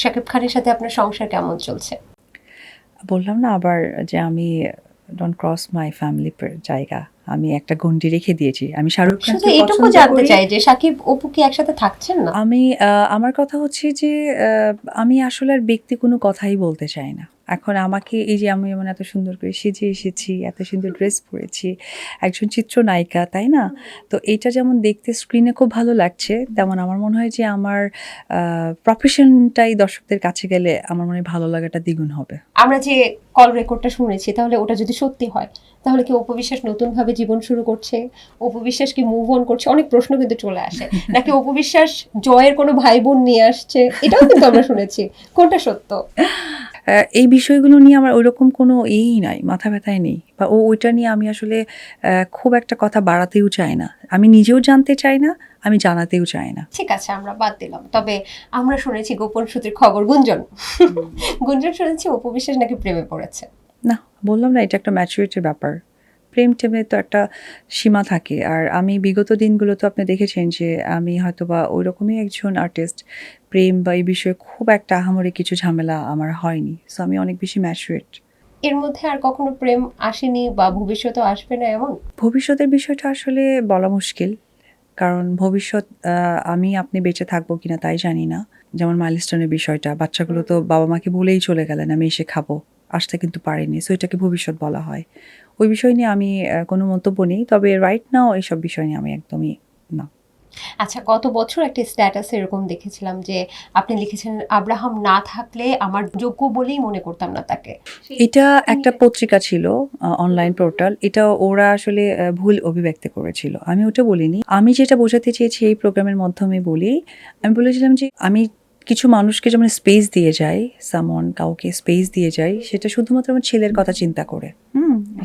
শাকিব খানের সাথে আপনার সংসার কেমন চলছে? বললাম না আবার যে আমি ডোন্ট ক্রস মাই ফ্যামিলি জায়গা। আমি একটা গণ্ডি রেখে দিয়েছি। আমি শাহরুখ শুধু খানকে এটুকু পছন্দ জানতে করি। চাই যে শাকিব অপু কি একসাথে থাকছেন না? আমি আমার কথা হচ্ছে যে আমি আসলে আর ব্যক্তি কোনো কথাই বলতে চাই না। এখন আমাকে এই যে আমি এমন এত সুন্দর করে সেজে এসেছি, এত সুন্দর ড্রেস পরেছি, একজন চিত্রনায়িকা, তাই না? তো এইটা যেমন দেখতে স্ক্রিনে খুব ভালো লাগছে, তেমন আমার মনে হয় যে আমার প্রফেশনটাই দর্শকদের কাছে গেলে আমার মনে হয় ভালো লাগাটা দ্বিগুণ হবে। আমরা যে কল রেকর্ডটা শুনেছি তাহলে ওটা যদি সত্যি হয় তাহলে কি অপু বিশ্বাস নতুন ভাবে জীবন শুরু করছে? অপু বিশ্বাস কি মুভ অন করছে? অনেক প্রশ্ন কিন্তু চলে আসে। নাকি অপু বিশ্বাস জয়ের কোনো ভাই বোন নিয়ে আসছে? এটাও কিন্তু আমরা শুনেছি। কোনটা সত্য? এই বিষয়গুলো নিয়ে আমার ওইরকম কোনো নাই, মাথা ব্যথাই নেই। বা ওইটা নিয়ে আমি আসলে খুব একটা কথা বাড়াতেও চাই না। আমি নিজেও জানতে চাই না, আমি জানাতেও চাই না। ঠিক আছে, আমরা বাদ দিলাম। তবে আমরা শুনেছি গোপন সূত্রের খবর, গুঞ্জন গুঞ্জন শুনেছি অপু বিশ্বাস নাকি প্রেমে পড়েছে। না, বললাম না এটা একটা ম্যাচুরিটির ব্যাপার। প্রেম-টেমে তো একটা সীমা থাকে। আর আমি বিগত দিনগুলো তো আপনি দেখেছেন যে আমি হয়তোবা ওইরকমই একজন আর্টিস্ট। প্রেম বা এই বিষয়ে খুব একটা আহামরি কিছু ঝামেলা আমার হয়নি। সো আমি অনেক বেশি ম্যাচুরড। এর মধ্যে আর কখনো প্রেম আসেনি বা ভবিষ্যতেও আসবে না এমন? ভবিষ্যতের বিষয়টা আসলে বলা মুশকিল। কারণ ভবিষ্যৎ আমি আপনি বেঁচে থাকবো কিনা তাই জানি না। যেমন মাইলস্টোনের বিষয়টা, বাচ্চাগুলো তো বাবা-মাকে বলেই চলে গেলেন, "আমি এসে খাবো।" আসতে কিন্তু পারেনি। সো এটাকে ভবিষ্যৎ বলা হয়। ওই বিষয় নিয়ে আমি কোনো মন্তব্য নেই। তবে রাইট নাও এসব বিষয় নিয়ে আমি একদমই না। আচ্ছা, গত বছর একটা স্ট্যাটাসে এরকম দেখেছিলাম যে আপনি লিখেছেন, আব্রাহাম না থাকলে আমার যোগ্য বলেই মনে করতাম না তাকে। এটা একটা পত্রিকা ছিল, অনলাইন পোর্টাল। এটা ওরা আসলে ভুল অভিব্যক্তি করেছিল। আমি ওটা বলিনি। আমি যেটা বোঝাতে চেয়েছি এই প্রোগ্রামের মাধ্যমে বলি, আমি বলেছিলাম যে আমি কিছু মানুষকে যেমন স্পেস দিয়ে যাই, কাউকে স্পেস দিয়ে যাই, সেটা শুধুমাত্র আমার ছেলের কথা চিন্তা করে।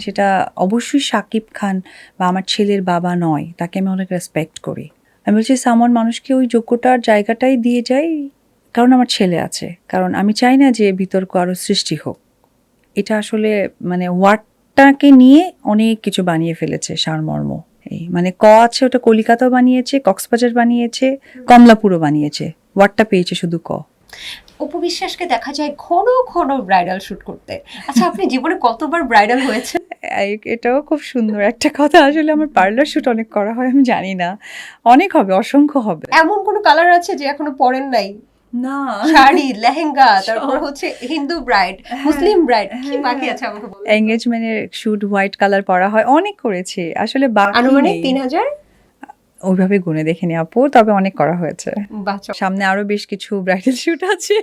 সেটা অবশ্যই শাকিব খান বা আমার ছেলের বাবা নয়। তাকে আমি অনেক রেসপেক্ট করি। আমি বলছি মানুষকে ওই যোগ্যতার জায়গাটাই দিয়ে যাই, কারণ আমার ছেলে আছে। কারণ আমি চাই না যে বিতর্ক আরো সৃষ্টি হোক। এটা আসলে মানে ওয়ার্ডটাকে নিয়ে অনেক কিছু বানিয়ে ফেলেছে সারমর্ম। এই মানে আছে ওটা কলিকাতাও বানিয়েছে, কক্সবাজার বানিয়েছে, কমলাপুরও বানিয়েছে। ওয়ার্ডটা পেয়েছে শুধু অপু বিশ্বাসকে দেখা যায় ঘন ঘন ব্রাইডাল শুট করতে। আচ্ছা, আপনি জীবনে কতবার ব্রাইডাল হয়েছে? এটাও খুব সুন্দর একটা কথা। আসলে আমার পার্লার শুট অনেক করা হয়, আমি জানি না। অনেক হবে, অসংখ্য হবে। এমন কোনো কালার আছে যে এখনো পরেন নাই? না, শাড়ি, লেহেঙ্গা, তারপর সব। হচ্ছে হিন্দু ব্রাইড, মুসলিম ব্রাইড, কি বাকি আছে আমাকে বলুন তো? এঙ্গেজমেন্টের শুট হোয়াইট কালার পরা হয়, অনেক করেছি। আসলে বাকি আনুমানিক নেই। 3000? ওইভাবে গুনে দেখিনি আপু, তবে অনেক করা হয়েছে। বাহ, সামনে আরো বেশ কিছু ব্রাইডাল শুট আছে।